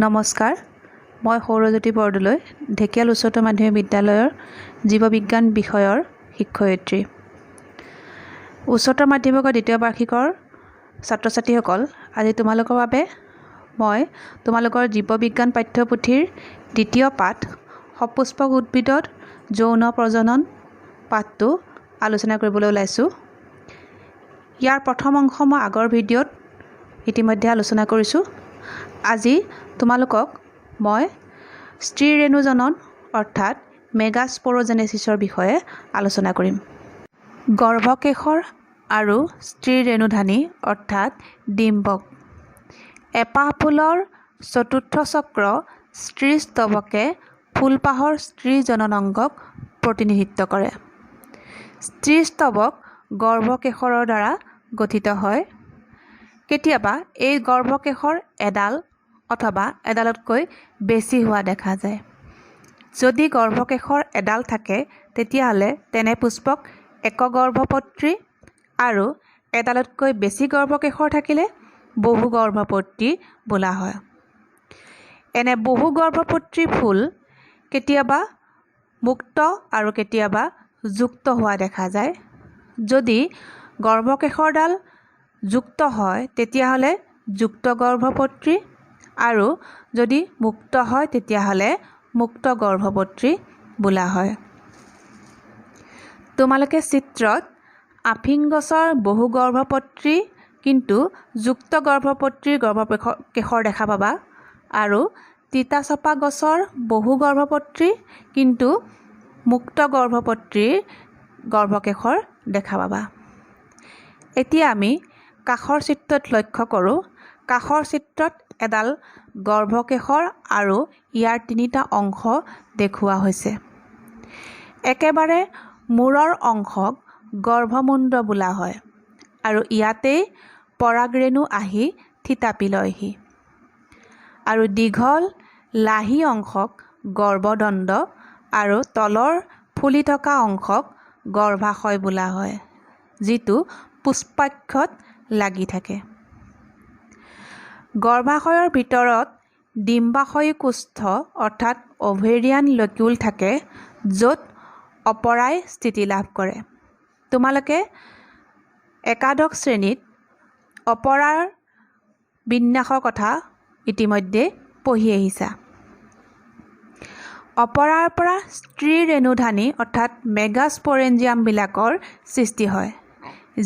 নমস্কাৰ, মই সৌৰজ্যোতি বৰদলৈ, ঢেকিয়াল উচ্চতৰ মাধ্যমিক বিদ্যালয়ৰ জীৱবিজ্ঞান বিষয়ৰ শিক্ষয়িত্ৰী। উচ্চতৰ মাধ্যমিকৰ দ্বিতীয় বাৰ্ষিকৰ ছাত্ৰ ছাত্ৰীসকল, আজি তোমালোকৰ বাবে মই তোমালোকৰ জীৱবিজ্ঞান পাঠ্যপুথিৰ দ্বিতীয় পাঠ সপুষ্পক উদ্ভিদত যৌন প্ৰজনন পাঠটো আলোচনা কৰিবলৈ ওলাইছোঁ। ইয়াৰ প্ৰথম অংশ মই আগৰ ভিডিঅ'ত ইতিমধ্যে আলোচনা কৰিছোঁ। আজি তোমালোকক মই স্ত্ৰী ৰেণুজনন অৰ্থাৎ মেগাস্প'ৰজেনেচিছৰ বিষয়ে আলোচনা কৰিম। গৰ্ভকেশৰ আৰু স্ত্ৰী ৰেণুধানী অৰ্থাৎ ডিম্বক। এপাহ ফুলৰ চতুৰ্থ চক্ৰ স্ত্ৰী স্তৱকে ফুলপাহৰ স্ত্ৰী জননাংগক প্ৰতিনিধিত্ব কৰে। স্ত্ৰী স্তৱক গৰ্ভকেশৰৰ দ্বাৰা গঠিত হয়। কেতিয়াবা এই গৰ্ভকেশৰ এডাল অথবা এডালতকৈ বেছি হোৱা দেখা যায়। যদি গৰ্ভকেশৰ এডাল থাকে তেতিয়াহ'লে তেনে পুষ্পক একগৰ্ভপত্ৰী আৰু এডালতকৈ বেছি গৰ্ভকেশৰ থাকিলে বহুগৰ্ভপত্ৰী বোলা হয়। এনে বহুগৰ্ভপত্ৰী ফুল কেতিয়াবা মুক্ত আৰু কেতিয়াবা যুক্ত হোৱা দেখা যায়। যদি গৰ্ভকেশৰডাল যুক্ত হয় তেতিয়াহ'লে যুক্ত গৰ্ভপত্ৰী আৰু যদি মুক্ত হয় তেতিয়াহ'লে মুক্ত গৰ্ভপত্ৰী বোলা হয়। তোমালোকে চিত্ৰত আফিং গছৰ বহুগৰ্ভপত্ৰী কিন্তু যুক্ত গৰ্ভপত্ৰীৰ গৰ্ভকেশৰ দেখা পাবা আৰু তিতাচপা গছৰ বহুগৰ্ভপত্ৰী কিন্তু মুক্ত গৰ্ভপত্ৰীৰ গৰ্ভকেশৰ দেখা পাবা। এতিয়া আমি কাষৰ চিত্ৰত লক্ষ্য কৰোঁ। কাষৰ চিত্ৰত এডাল গৰ্ভকেশৰ আৰু ইয়াৰ তিনিটা অংশ দেখুওৱা হৈছে। একেবাৰে মূৰৰ অংশক গৰ্ভমুণ্ড বোলা হয় আৰু ইয়াতেই পৰাগৰেণু আহি থিতাপি লয়হি। আৰু দীঘল লাহি অংশক গৰ্ভদণ্ড আৰু তলৰ ফুলি থকা অংশক গৰ্ভাশয় বোলা হয়, যিটো পুষ্পাক্ষত লাগি থাকে। গৰ্ভাশয়ৰ ভিতৰত ডিম্বাশয়ী কোষ্ঠ অৰ্থাৎ অভেৰিয়ান লকিউল থাকে, য'ত অপৰাই স্থিতি লাভ কৰে। তোমালোকে একাদশ শ্ৰেণীত অপৰাৰ বিন্যাসৰ কথা ইতিমধ্যে পঢ়ি আহিছা। অপৰাৰ পৰা স্ত্ৰী ৰেণুধানী অৰ্থাৎ মেগাস্প'ৰেঞ্জিয়ামবিলাকৰ সৃষ্টি হয়,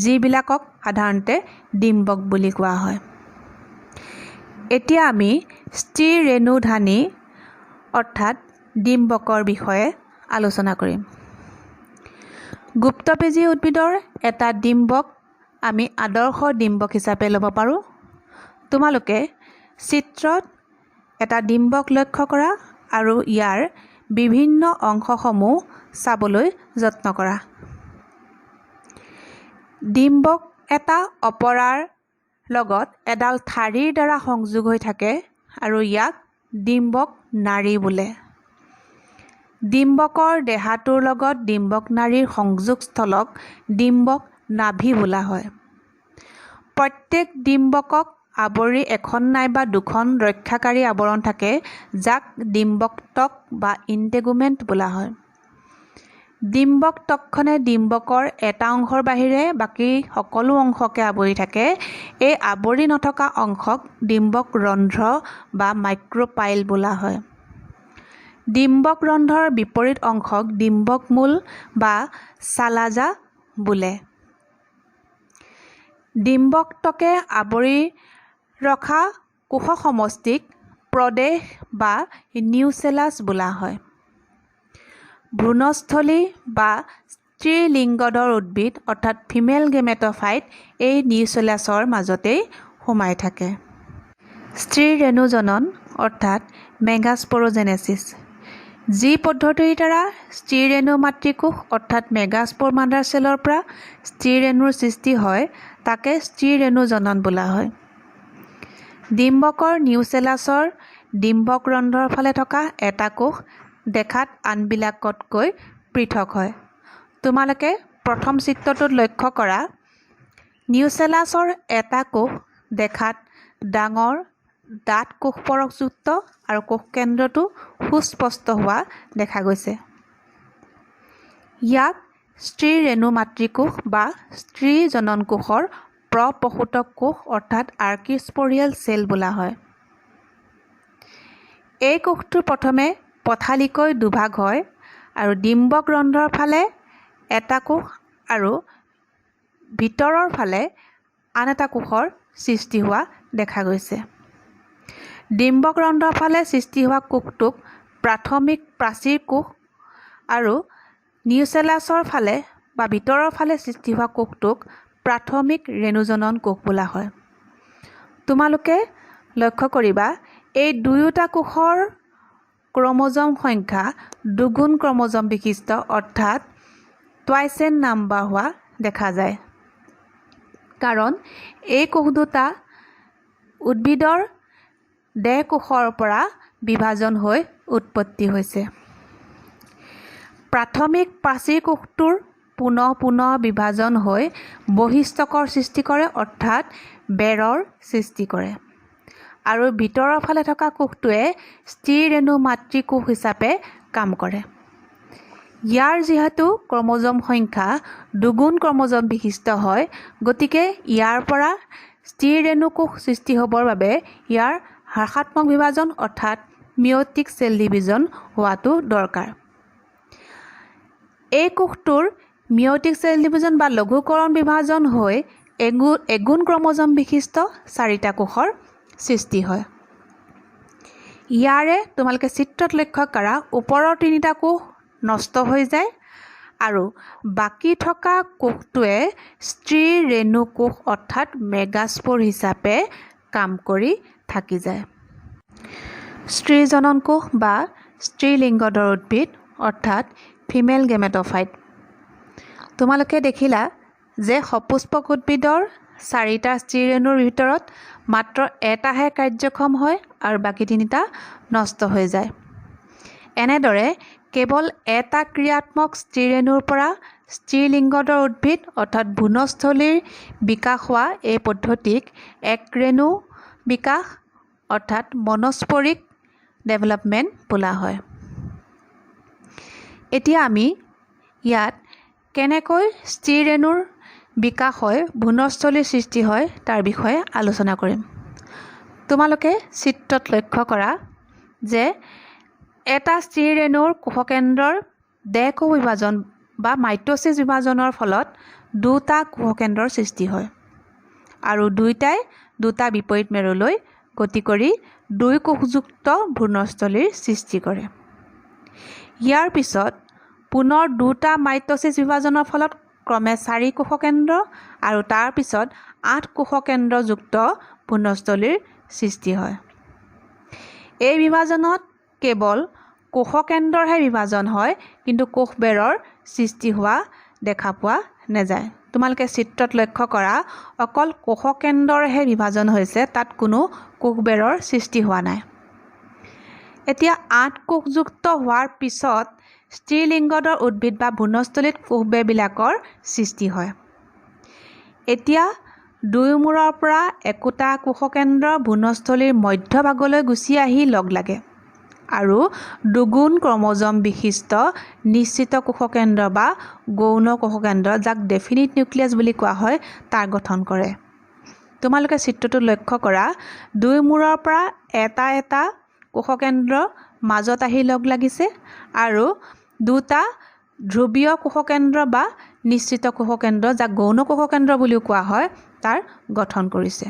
যিবিলাকক সাধাৰণতে ডিম্বক বুলি কোৱা হয়। এতিয়া আমি স্ত্ৰী ৰেণুধানী অৰ্থাৎ ডিম্বকৰ বিষয়ে আলোচনা কৰিম। গুপ্তবেজী উদ্ভিদৰ এটা ডিম্বক আমি আদৰ্শ ডিম্বক হিচাপে ল'ব পাৰোঁ। তোমালোকে চিত্ৰত এটা ডিম্বক লক্ষ্য কৰা আৰু ইয়াৰ বিভিন্ন অংশসমূহ চাবলৈ যত্ন কৰা। ডিম্বক এটা অপৰাৰ লগত এডাল ঠাৰিৰ দ্বাৰা সংযোগ হৈ থাকে আৰু ইয়াক ডিম্বক নাড়ী বোলে। ডিম্বকৰ দেহাটোৰ লগত ডিম্বক নাড়ীৰ সংযোগস্থলক ডিম্বক নাভি বোলা হয়। প্ৰত্যেক ডিম্বকক আৱৰি এখন নাইবা দুখন ৰক্ষাকাৰী আৱৰণ থাকে, যাক ডিম্বকটক বা ইণ্টেগুমেণ্ট বোলা হয়। ডিম্বকটকখনে ডিম্বকৰ এটা অংশৰ বাহিৰে বাকী সকলো অংশকে আৱৰি থাকে। এই আৱৰি নথকা অংশক ডিম্বক ৰন্ধ্ৰ বা মাইক্ৰ'পাইল বোলা হয়। ডিম্বক ৰন্ধ্ৰৰ বিপৰীত অংশক ডিম্বক মূল বা চালাজা বোলে। ডিম্বকটকে আৱৰি ৰখা কোষ সমষ্টিক প্ৰদেশ বা নিউচেলাছ বোলা হয়। ভ্ৰূণস্থলী বা স্ত্ৰীলিংগদৰ উদ্ভিদ অৰ্থাৎ ফিমেল গেমেট'ফাইট এই নিউচেলাছৰ মাজতেই সোমাই থাকে। স্ত্ৰী ৰেণুজনন অৰ্থাৎ মেগাস্প'ৰজেনেচিছ। যি পদ্ধতিৰ দ্বাৰা স্ত্ৰী ৰেণু মাতৃকোষ অৰ্থাৎ মেগাস্প'ৰ মাদাৰ চেলৰ পৰা স্ত্ৰী ৰেণুৰ সৃষ্টি হয় তাকে স্ত্ৰী ৰেণুজনন বোলা হয়। ডিম্বকৰ নিউচেলাছৰ ডিম্বক ৰন্ধ্ৰৰ ফালে থকা এটা কোষ দেখাত আনবিলাকতকৈ পৃথক হয়। তোমালোকে প্ৰথম চিত্ৰটোত লক্ষ্য কৰা। নিউচেলাছৰ এটা কোষ দেখাত ডাঙৰ ডাঠ কোষপৰকযুক্ত আৰু কোষকেন্দ্ৰটো সুস্পষ্ট হোৱা দেখা গৈছে। ইয়াক স্ত্ৰী ৰেণু মাতৃকোষ বা স্ত্ৰী জনন কোষৰ প্ৰপসূতক কোষ অৰ্থাৎ আৰ্কিস্পৰিয়েল চেল বোলা হয়। এই কোষটো প্ৰথমে পথালিকৈ দুভাগ হয় আৰু ডিম্বক ৰন্ধ্ৰৰ ফালে এটা কোষ আৰু ভিতৰৰ ফালে আন এটা কোষৰ সৃষ্টি হোৱা দেখা গৈছে। ডিম্বক ৰন্ধ্ৰৰ ফালে সৃষ্টি হোৱা কোষটোক প্ৰাথমিক প্ৰাচীৰ কোষ আৰু নিউচেলাছৰ ফালে বা ভিতৰৰ ফালে সৃষ্টি হোৱা কোষটোক প্ৰাথমিক ৰেণুজনন কোষ বোলা হয়। তোমালোকে লক্ষ্য কৰিবা এই দুয়োটা কোষৰ ক্ৰম'জম সংখ্যা দুগুণ ক্ৰম'জম বিশিষ্ট অৰ্থাৎ টুৱাইচ এন নাম্বাৰ হোৱা দেখা যায়। কাৰণ এই কোষ দুটা উদ্ভিদৰ দেহ কোষৰ পৰা বিভাজন হৈ উৎপত্তি হৈছে। প্ৰাথমিক প্ৰাচীৰ কোষটোৰ পুনঃ বিভাজন হৈ বহিস্তকৰ সৃষ্টি কৰে অৰ্থাৎ বেৰৰ সৃষ্টি কৰে আৰু ভিতৰৰ ফালে থকা কোষটোৱে স্ত্ৰী ৰেণু মাতৃকোষ হিচাপে কাম কৰে। ইয়াৰ যিহেতু ক্ৰম'জম সংখ্যা দুগুণ ক্ৰম'জম বিশিষ্ট হয়, গতিকে ইয়াৰ পৰা স্ত্ৰী ৰেণু কোষ সৃষ্টি হ'বৰ বাবে ইয়াৰ হ্ৰাসাত্মক বিভাজন অৰ্থাৎ মিঅ'টিক চেল ডিভিজন হোৱাটো দৰকাৰ। এই কোষটোৰ মিঅ'টিক চেল ডিভিজন বা লঘুকৰণ বিভাজন হৈ এগুণ ক্ৰম'জম বিশিষ্ট 4টা কোষৰ সৃষ্টি হয়। ইয়াৰে তোমালোকে চিত্ৰত লক্ষ্য কৰা ওপৰৰ 3টা কোষ নষ্ট হৈ যায় আৰু বাকী থকা কোষটোৱে স্ত্ৰী ৰেণু কোষ অৰ্থাৎ মেগাস্প'ৰ হিচাপে কাম কৰি থাকি যায়। স্ত্ৰী জনন কোষ বা স্ত্ৰী লিংগৰ উদ্ভিদ অৰ্থাৎ ফিমেল গেমেট'ফাইট। তোমালোকে দেখিলা যে সপুষ্পক উদ্ভিদৰ 4টা স্ত্ৰী ৰেণুৰ ভিতৰত মাত্ৰ এটাহে কাৰ্যক্ষম হয় আৰু বাকী 3টা নষ্ট হৈ যায়। এনেদৰে কেৱল এটা ক্ৰিয়াত্মক স্ত্ৰী ৰেণুৰ পৰা স্ত্ৰী লিংগৰ উদ্ভিদ অৰ্থাৎ ভ্ৰূণস্থলীৰ বিকাশ হোৱা এই পদ্ধতিক এক ৰেণু বিকাশ অৰ্থাৎ মনস্পৰিক ডেভেলপমেণ্ট বোলা হয়। এতিয়া আমি ইয়াত কেনেকৈ স্ত্ৰী ৰেণুৰ বিকাশ হয় ভ্ৰূণস্থলীৰ সৃষ্টি হয় তাৰ বিষয়ে আলোচনা কৰিম। তোমালোকে চিত্ৰত লক্ষ্য কৰা যে এটা স্ত্ৰী ৰেণুৰ কোষকেন্দ্ৰৰ দেহ কোষ বিভাজন বা মাইট'চিছ বিভাজনৰ ফলত দুটা কোষকেন্দ্ৰৰ সৃষ্টি হয় আৰু দুয়োটাই দুটা বিপৰীত মেৰুলৈ গতি কৰি দুই কোষযুক্ত ভ্ৰূণস্থলীৰ সৃষ্টি কৰে। ইয়াৰ পিছত পুনৰ দুটা মাইট'চিছ বিভাজনৰ ফলত ক্ৰমে 4 কোষকেন্দ্ৰ আৰু তাৰ পিছত 8 কোষকেন্দ্ৰযুক্ত ভ্ৰূণস্থলীৰ সৃষ্টি হয়। এই বিভাজনত কেৱল কোষকেন্দ্ৰৰহে বিভাজন হয়, কিন্তু কোষবেৰৰ সৃষ্টি হোৱা দেখা পোৱা নাযায়। তোমালোকে চিত্ৰত লক্ষ্য কৰা অকল কোষকেন্দ্ৰৰহে বিভাজন হৈছে, তাত কোনো কোষবেৰৰ সৃষ্টি হোৱা নাই। এতিয়া 8 কোষযুক্ত হোৱাৰ পিছত স্ত্ৰী লিংগৰ উদ্ভিদ বা ভ্ৰূণস্থলীত কোষবেৰবিলাকৰ সৃষ্টি হয়। এতিয়া দুই মূৰৰ পৰা একোটা কোষকেন্দ্ৰ ভ্ৰূণস্থলীৰ মধ্যভাগলৈ গুচি আহি লগ লাগে আৰু দুগুণ ক্ৰম'জম বিশিষ্ট নিশ্চিত কোষকেন্দ্ৰ বা গৌণ কোষকেন্দ্ৰ, যাক ডেফিনিট নিউক্লিয়াছ বুলি কোৱা হয়, তাৰ গঠন কৰে। তোমালোকে চিত্ৰটো লক্ষ্য কৰা দুই মূৰৰ পৰা এটা এটা কোষকেন্দ্ৰ মাজত আহি লগ লাগিছে আৰু দুটা ধ্ৰুৱীয় কোষকেন্দ্ৰ বা নিশ্চিত কোষকেন্দ্ৰ, যাক গৌণ কোষকেন্দ্ৰ বুলিও কোৱা হয়, তাৰ গঠন কৰিছে।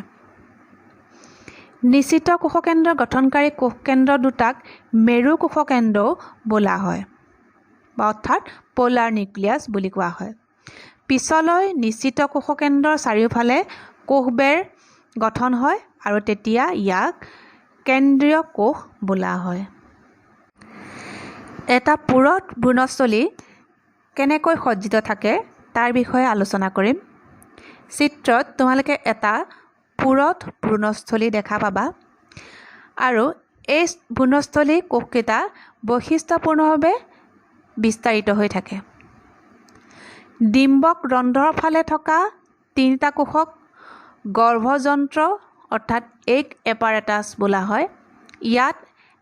নিশ্চিত কোষকেন্দ্ৰ গঠনকাৰী কোষকেন্দ্ৰ দুটাক মেৰু কোষকেন্দ্ৰও বোলা হয় বা অৰ্থাৎ পলাৰ নিউক্লিয়াছ বুলি কোৱা হয়। পিছলৈ নিশ্চিত কোষকেন্দ্ৰৰ চাৰিওফালে কোষবেৰ গঠন হয় আৰু তেতিয়া ইয়াক কেন্দ্ৰীয় কোষ বোলা হয়। এটা পুৰঠ ভ্ৰূণস্থলী কেনেকৈ সজ্জিত থাকে তাৰ বিষয়ে আলোচনা কৰিম। চিত্ৰত তোমালোকে এটা পুৰঠ ভ্ৰূণস্থলী দেখা পাবা আৰু এই ভ্ৰূণস্থলী কোষকেইটা বৈশিষ্ট্যপূৰ্ণভাৱে বিস্তাৰিত হৈ থাকে। ডিম্বক ৰন্ধ্ৰৰ ফালে থকা 3টা কোষক গৰ্ভযন্ত্ৰ অৰ্থাৎ এগ এপাৰেটাছ বোলা হয়। ইয়াত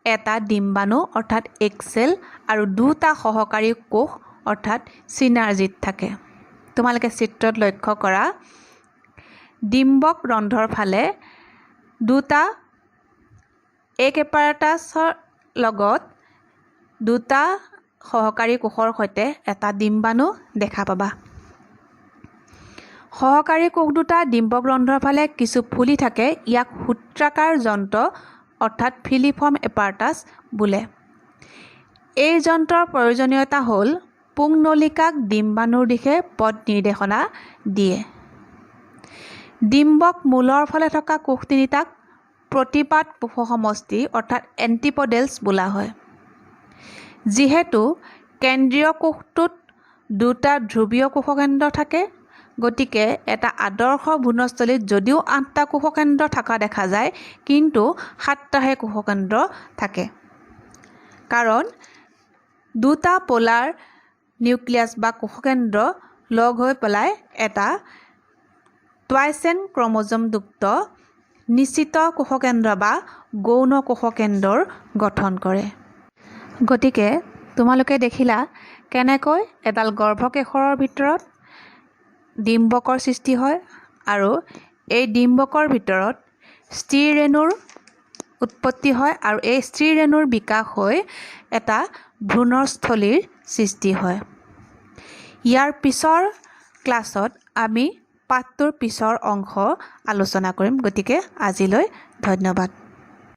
এটা ডিম্বাণু অৰ্থাৎ এগ চেল আৰু দুটা সহকাৰী কোষ অৰ্থাৎ চিনাৰ্জিড থাকে। তোমালোকে চিত্ৰত লক্ষ্য কৰা ডিম্বক ৰন্ধ্ৰৰ ফালে দুটা এগ এপাৰেটাছৰ লগত দুটা সহকাৰী কোষৰ সৈতে এটা ডিম্বাণু দেখা পাবা। সহকাৰী কোষ দুটা ডিম্বক ৰন্ধ্ৰৰ ফালে কিছু ফুলি থাকে। ইয়াক সূত্ৰাকাৰ যন্ত্ৰ অৰ্থাৎ ফিলিফৰ্ম এপাৰেটাছ বোলে। এই যন্ত্ৰৰ প্ৰয়োজনীয়তা হ'ল পুংনলিকাক ডিম্বাণুৰ দিশে পথ নিৰ্দেশনা দিয়ে। ডিম্বক মূলৰ ফালে থকা কোষ তিনিটাক প্ৰতিপাদ পোষসমষ্টি অৰ্থাৎ এণ্টিপডেলছ বোলা হয়। যিহেতু কেন্দ্ৰীয় কোষটোত দুটা ধ্ৰুৱীয় কোষকেন্দ্ৰ থাকে, গতিকে এটা আদৰ্শ ভ্ৰূণস্থলীত যদিও 8টা কোষকেন্দ্ৰ থকা দেখা যায়, কিন্তু 7টাহে কোষকেন্দ্ৰ থাকে। কাৰণ দুটা পোলাৰ নিউক্লিয়াছ বা কোষকেন্দ্ৰ লগ হৈ পেলাই এটা টুৱাইচেন ক্ৰম'জমযুক্ত নিশ্চিত কোষকেন্দ্ৰ বা গৌণ কোষকেন্দ্ৰৰ গঠন কৰে। গতিকে তোমালোকে দেখিলা কেনেকৈ এডাল গৰ্ভকেশৰৰ ভিতৰত ডিম্বকৰ সৃষ্টি হয় আৰু এই ডিম্বকৰ ভিতৰত স্ত্ৰীৰেণুৰ উৎপত্তি হয় আৰু এই স্ত্ৰীৰেণুৰ বিকাশ হৈ এটা ভ্ৰূণস্থলীৰ সৃষ্টি হয়। ইয়াৰ পিছৰ ক্লাছত আমি পাঠটোৰ পিছৰ অংশ আলোচনা কৰিম। গতিকে আজিলৈ ধন্যবাদ।